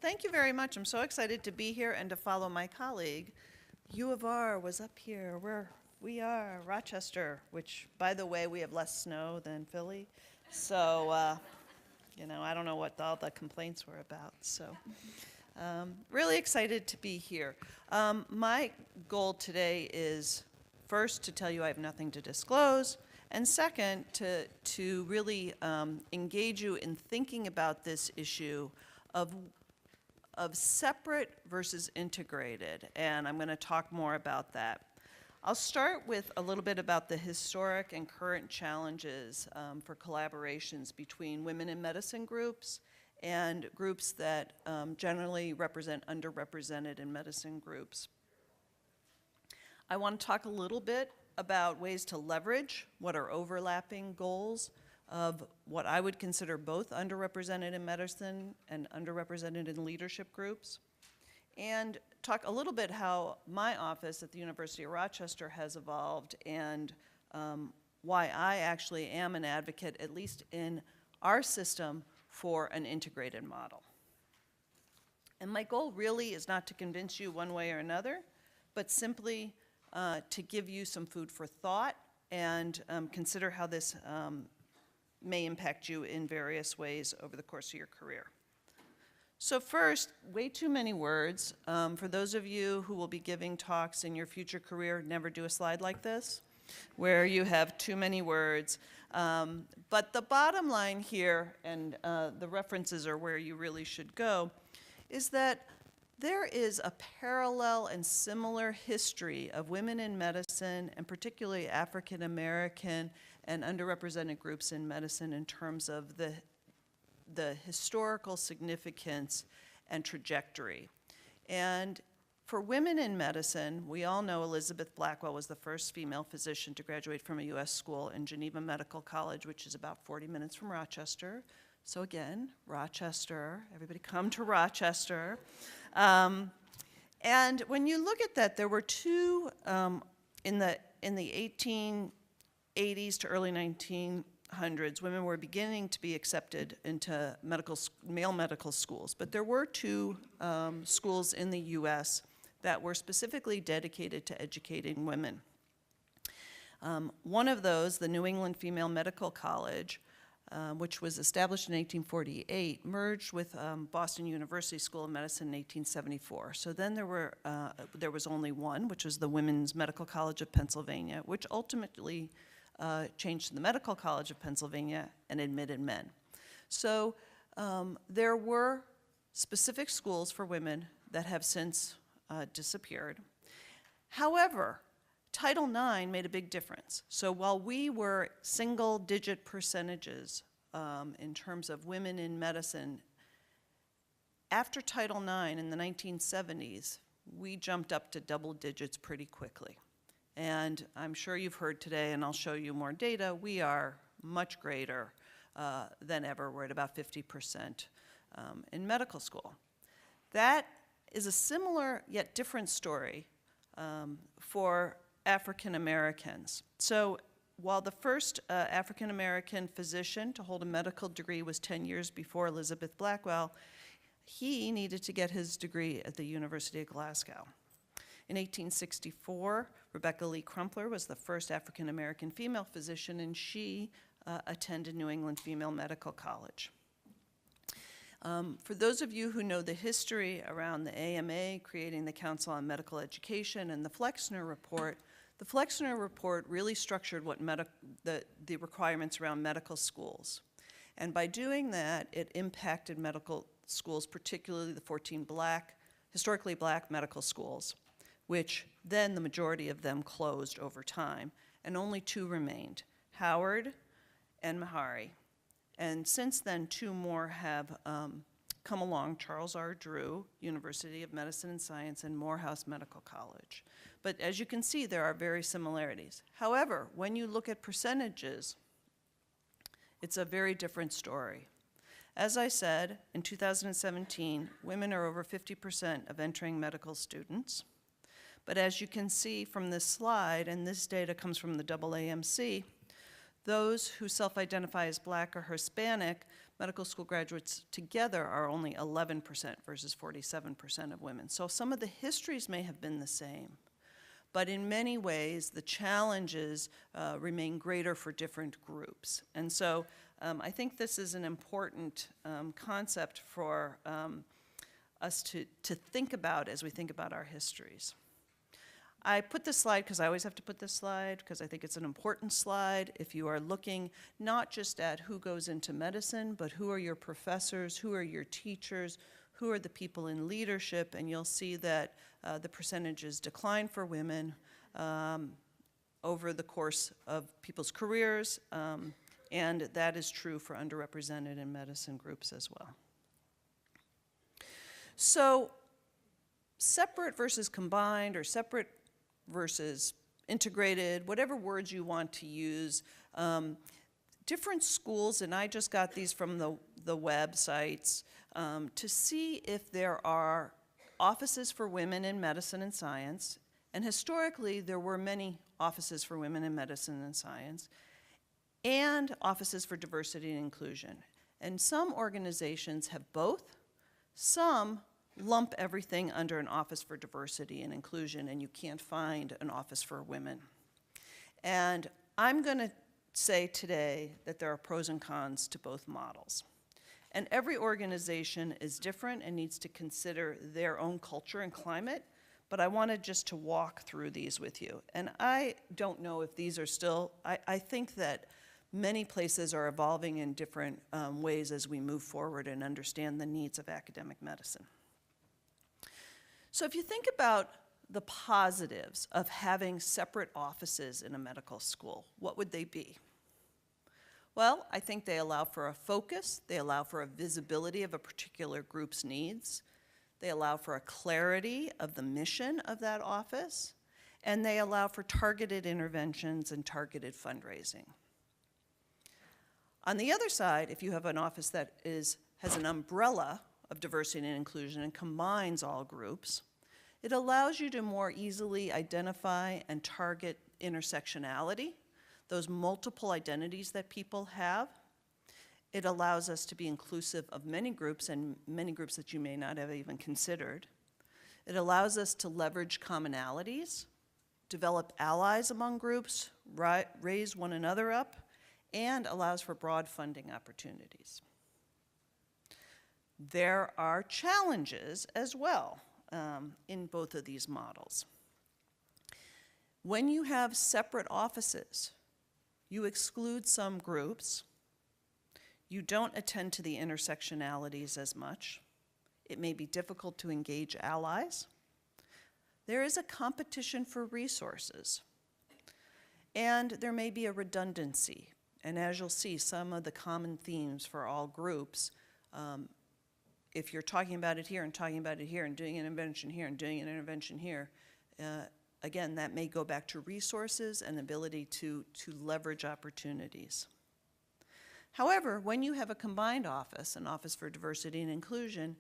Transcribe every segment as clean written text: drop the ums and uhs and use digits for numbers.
Thank you very much. I'm so excited to be here and to follow my colleague. U of R was up here where we are, Rochester, which, by the way, we have less snow than Philly. So, I don't know what all the complaints were about. So, really excited to be here. My goal today is, first, to tell you I have nothing to disclose, and second, to really engage you in thinking about this issue of separate versus integrated, and I'm going to talk more about that. I'll start with a little bit about the historic and current challenges for collaborations between women in medicine groups and groups that generally represent underrepresented in medicine groups. I want to talk a little bit about ways to leverage what are overlapping goals of what I would consider both underrepresented in medicine and underrepresented in leadership groups, and talk a little bit how my office at the University of Rochester has evolved and why I actually am an advocate, at least in our system, for an integrated model. And my goal really is not to convince you one way or another, but simply to give you some food for thought and consider how this may impact you in various ways over the course of your career. So first, way too many words. For those of you who will be giving talks in your future career, never do a slide like this, where you have too many words. But the bottom line here, and the references are where you really should go, is that there is a parallel and similar history of women in medicine, and particularly African American and underrepresented groups in medicine in terms of the historical significance and trajectory. And for women in medicine, we all know Elizabeth Blackwell was the first female physician to graduate from a US school in Geneva Medical College, which is about 40 minutes from Rochester. So again, Rochester, everybody come to Rochester. And when you look at that, there were two in the 1880s to early 1900s, women were beginning to be accepted into male medical schools. But there were two schools in the US that were specifically dedicated to educating women. One of those, the New England Female Medical College, which was established in 1848, merged with Boston University School of Medicine in 1874. So then there was only one, which was the Women's Medical College of Pennsylvania, which ultimately changed to the Medical College of Pennsylvania and admitted men. So there were specific schools for women that have since disappeared. However, Title IX made a big difference. So while we were single-digit percentages in terms of women in medicine, after Title IX in the 1970s, we jumped up to double digits pretty quickly. And I'm sure you've heard today, and I'll show you more data, we are much greater than ever. We're at about 50% in medical school. That is a similar yet different story for African Americans. So while the first African American physician to hold a medical degree was 10 years before Elizabeth Blackwell, he needed to get his degree at the University of Glasgow. In 1864, Rebecca Lee Crumpler was the first African American female physician, and she attended New England Female Medical College. For those of you who know the history around the AMA creating the Council on Medical Education and the Flexner Report, the Flexner Report really structured what the requirements around medical schools. And by doing that, it impacted medical schools, particularly the 14 historically black medical schools, which then the majority of them closed over time, and only two remained, Howard and Meharry. And since then, two more have come along, Charles R. Drew, University of Medicine and Science, and Morehouse Medical College. But as you can see, there are very similarities. However, when you look at percentages, it's a very different story. As I said, in 2017, women are over 50% of entering medical students. But as you can see from this slide, and this data comes from the AAMC, those who self-identify as Black or Hispanic medical school graduates together are only 11% versus 47% of women. So some of the histories may have been the same, but in many ways, the challenges remain greater for different groups. And so I think this is an important concept for us to think about as we think about our histories. I put this slide because I always have to put this slide because I think it's an important slide if you are looking not just at who goes into medicine, but who are your professors, who are your teachers, who are the people in leadership, and you'll see that the percentages decline for women over the course of people's careers, and that is true for underrepresented in medicine groups as well. So separate versus combined, or separate versus integrated, whatever words you want to use, different schools, and I just got these from the websites, to see if there are offices for women in medicine and science, and historically there were many offices for women in medicine and science, and offices for diversity and inclusion. And some organizations have both. Some lump everything under an office for diversity and inclusion, and you can't find an office for women. And I'm going to say today that there are pros and cons to both models. And every organization is different and needs to consider their own culture and climate, but I wanted just to walk through these with you. And I don't know if these are still, I think that many places are evolving in different ways as we move forward and understand the needs of academic medicine. So if you think about the positives of having separate offices in a medical school, what would they be? Well, I think they allow for a focus, they allow for a visibility of a particular group's needs, they allow for a clarity of the mission of that office, and they allow for targeted interventions and targeted fundraising. On the other side, if you have an office that has an umbrella of diversity and inclusion and combines all groups, it allows you to more easily identify and target intersectionality, those multiple identities that people have. It allows us to be inclusive of many groups, and many groups that you may not have even considered. It allows us to leverage commonalities, develop allies among groups, raise one another up, and allows for broad funding opportunities. There are challenges as well in both of these models. When you have separate offices, you exclude some groups. You don't attend to the intersectionalities as much. It may be difficult to engage allies. There is a competition for resources. And there may be a redundancy. And as you'll see, some of the common themes for all groups, if you're talking about it here and talking about it here and doing an intervention here and doing an intervention here, again, that may go back to resources and ability to leverage opportunities. However, when you have a combined office, an office for diversity and inclusion,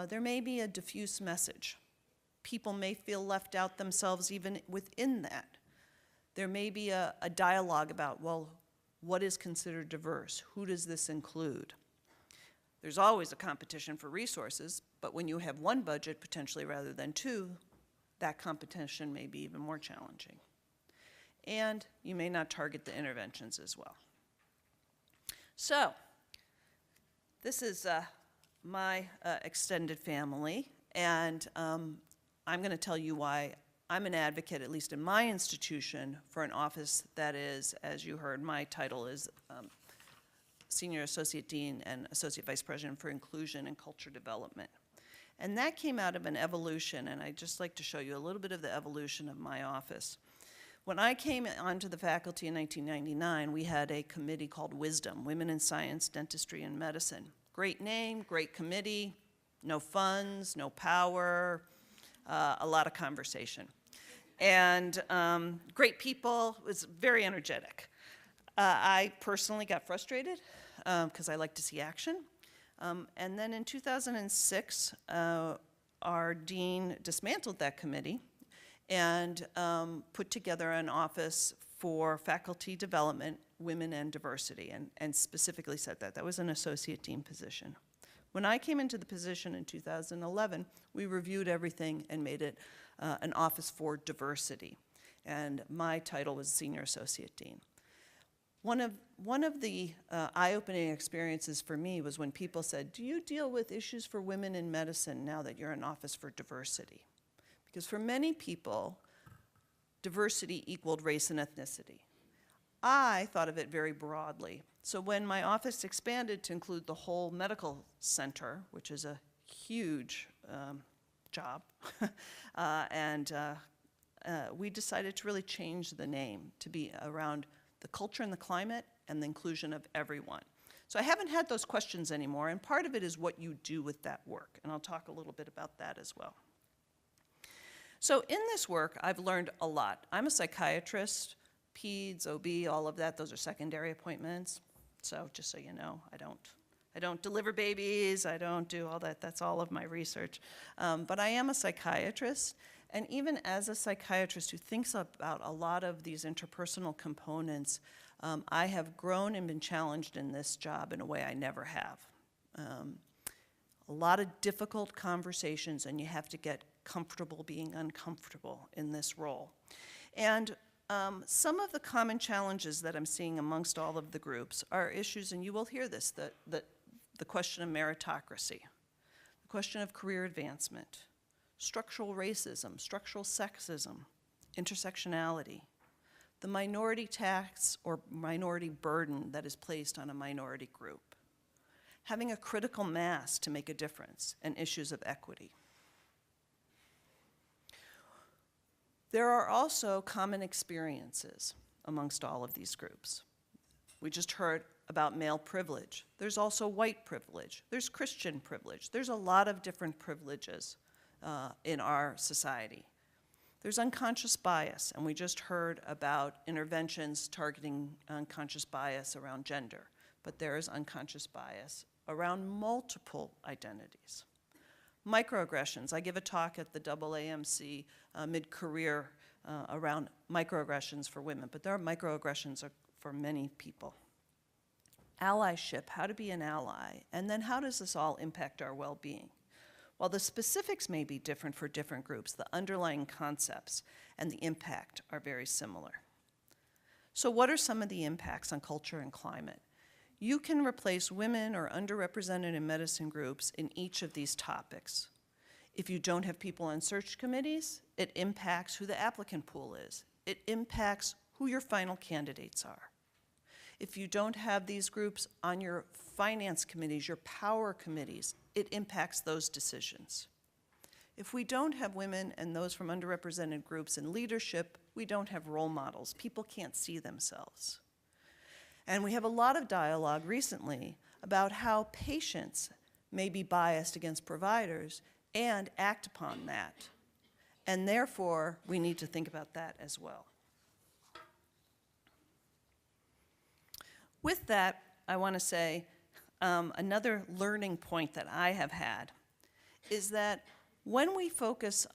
there may be a diffuse message. People may feel left out themselves even within that. There may be a dialogue about, well, what is considered diverse? Who does this include? There's always a competition for resources, but when you have one budget potentially rather than two, that competition may be even more challenging. And you may not target the interventions as well. So, this is my extended family, and I'm going to tell you why I'm an advocate, at least in my institution, for an office that is, as you heard, my title is Senior Associate Dean and Associate Vice President for Inclusion and Culture Development. And that came out of an evolution, and I'd just like to show you a little bit of the evolution of my office. When I came onto the faculty in 1999, we had a committee called WISDOM, Women in Science, Dentistry, and Medicine. Great name, great committee, no funds, no power, a lot of conversation. And great people, it was very energetic. I personally got frustrated because I like to see action. And then in 2006, our dean dismantled that committee and put together an office for faculty development women and diversity, and specifically said that. That was an associate dean position. When I came into the position in 2011, we reviewed everything and made it an office for diversity. And my title was senior associate dean. One of the eye-opening experiences for me was when people said, do you deal with issues for women in medicine now that you're an office for diversity? Because for many people, diversity equaled race and ethnicity. I thought of it very broadly. So when my office expanded to include the whole medical center, which is a huge job, we decided to really change the name to be around the culture and the climate and the inclusion of everyone. So I haven't had those questions anymore, and part of it is what you do with that work, and I'll talk a little bit about that as well. So in this work, I've learned a lot. I'm a psychiatrist, peds, OB, all of that, those are secondary appointments. So just so you know, I don't deliver babies, I don't do all that, that's all of my research. But I am a psychiatrist, and even as a psychiatrist who thinks about a lot of these interpersonal components, I have grown and been challenged in this job in a way I never have. A lot of difficult conversations, and you have to get comfortable being uncomfortable in this role. And some of the common challenges that I'm seeing amongst all of the groups are issues, and you will hear this, the question of meritocracy, the question of career advancement, structural racism, structural sexism, intersectionality, the minority tax or minority burden that is placed on a minority group, having a critical mass to make a difference, and issues of equity. There are also common experiences amongst all of these groups. We just heard about male privilege. There's also white privilege. There's Christian privilege. There's a lot of different privileges in our society. There's unconscious bias, and we just heard about interventions targeting unconscious bias around gender, but there is unconscious bias around multiple identities. Microaggressions. I give a talk at the AAMC mid-career around microaggressions for women, but there are microaggressions for many people. Allyship, how to be an ally, and then how does this all impact our well-being? While the specifics may be different for different groups, the underlying concepts and the impact are very similar. So what are some of the impacts on culture and climate? You can replace women or underrepresented in medicine groups in each of these topics. If you don't have people on search committees, it impacts who the applicant pool is. It impacts who your final candidates are. If you don't have these groups on your finance committees, your power committees, it impacts those decisions. If we don't have women and those from underrepresented groups in leadership, we don't have role models. People can't see themselves. And we have a lot of dialogue recently about how patients may be biased against providers and act upon that. And therefore, we need to think about that as well. With that, I want to say another learning point that I have had is that when we focus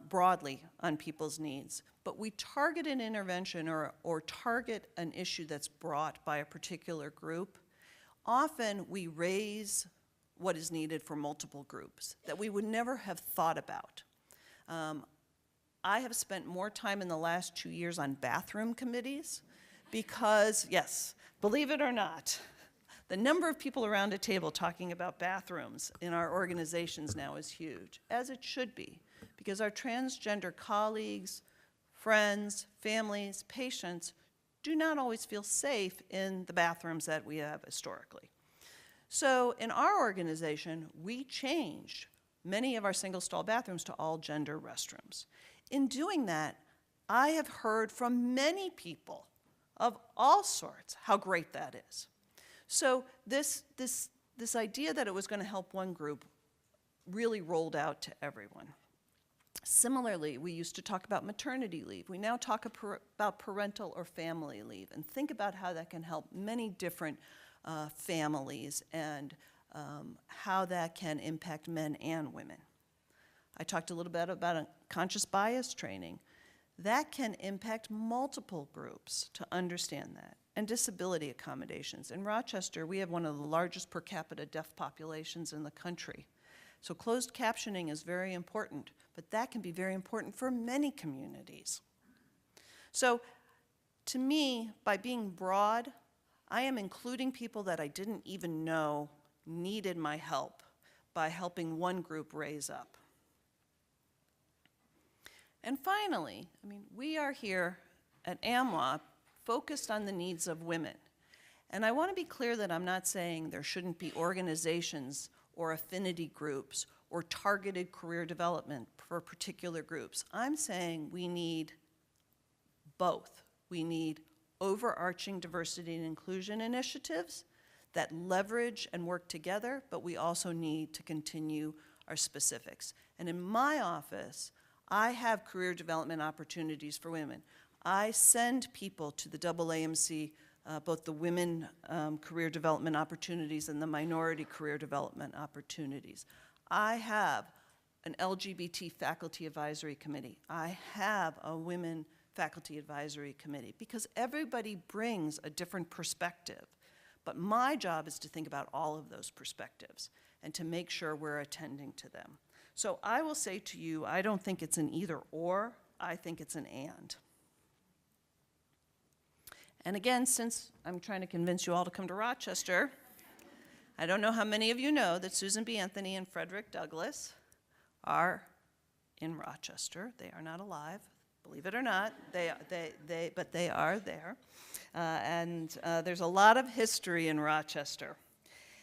broadly on people's needs, but we target an intervention or target an issue that's brought by a particular group, often we raise what is needed for multiple groups that we would never have thought about. I have spent more time in the last 2 years on bathroom committees because, yes, believe it or not, the number of people around a table talking about bathrooms in our organizations now is huge, as it should be, because our transgender colleagues, friends, families, patients do not always feel safe in the bathrooms that we have historically. So in our organization, we changed many of our single-stall bathrooms to all-gender restrooms. In doing that, I have heard from many people of all sorts how great that is. So this idea that it was going to help one group really rolled out to everyone. Similarly, we used to talk about maternity leave. We now talk about parental or family leave and think about how that can help many different families and how that can impact men and women. I talked a little bit about unconscious bias training. That can impact multiple groups to understand that. and disability accommodations. In Rochester, we have one of the largest per capita deaf populations in the country. So closed captioning is very important, but that can be very important for many communities. So to me, by being broad, I am including people that I didn't even know needed my help by helping one group raise up. And finally, we are here at AMWA focused on the needs of women. And I want to be clear that I'm not saying there shouldn't be organizations or affinity groups or targeted career development for particular groups. I'm saying we need both. We need overarching diversity and inclusion initiatives that leverage and work together, but we also need to continue our specifics. And in my office, I have career development opportunities for women. I send people to the AAMC, both the women career development opportunities and the minority career development opportunities. I have an LGBT faculty advisory committee. I have a women faculty advisory committee because everybody brings a different perspective. But my job is to think about all of those perspectives and to make sure we're attending to them. So I will say to you, I don't think it's an either or, I think it's an and. And again, since I'm trying to convince you all to come to Rochester, I don't know how many of you know that Susan B. Anthony and Frederick Douglass are in Rochester. They are not alive, believe it or not, but they are there. There's a lot of history in Rochester.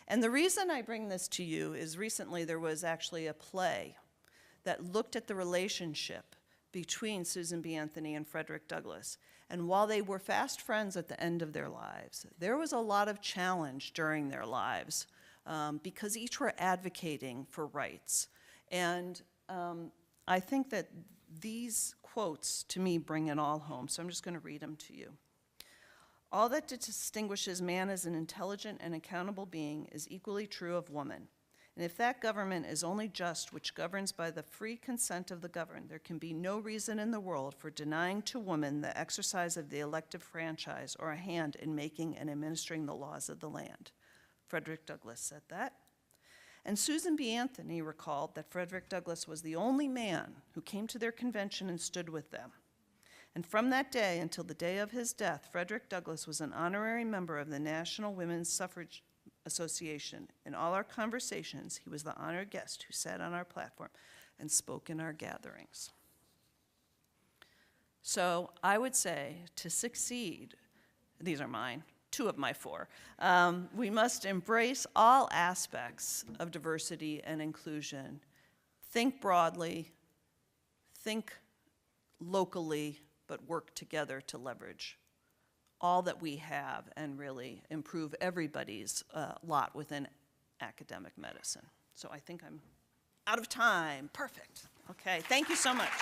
And the reason I bring this to you is recently there was actually a play that looked at the relationship between Susan B. Anthony and Frederick Douglass. And while they were fast friends at the end of their lives, there was a lot of challenge during their lives because each were advocating for rights. And I think that these quotes, to me, bring it all home. So I'm just going to read them to you. All that distinguishes man as an intelligent and accountable being is equally true of woman. And if that government is only just which governs by the free consent of the governed, there can be no reason in the world for denying to woman the exercise of the elective franchise or a hand in making and administering the laws of the land. Frederick Douglass said that. And Susan B. Anthony recalled that Frederick Douglass was the only man who came to their convention and stood with them. And from that day until the day of his death, Frederick Douglass was an honorary member of the National Women's Suffrage Association. In all our conversations, he was the honored guest who sat on our platform and spoke in our gatherings. So I would say to succeed, these are mine, 2 of my 4, we must embrace all aspects of diversity and inclusion. Think broadly, think locally, but work together to leverage all that we have and really improve everybody's lot within academic medicine. So I think I'm out of time. Perfect. Okay, thank you so much.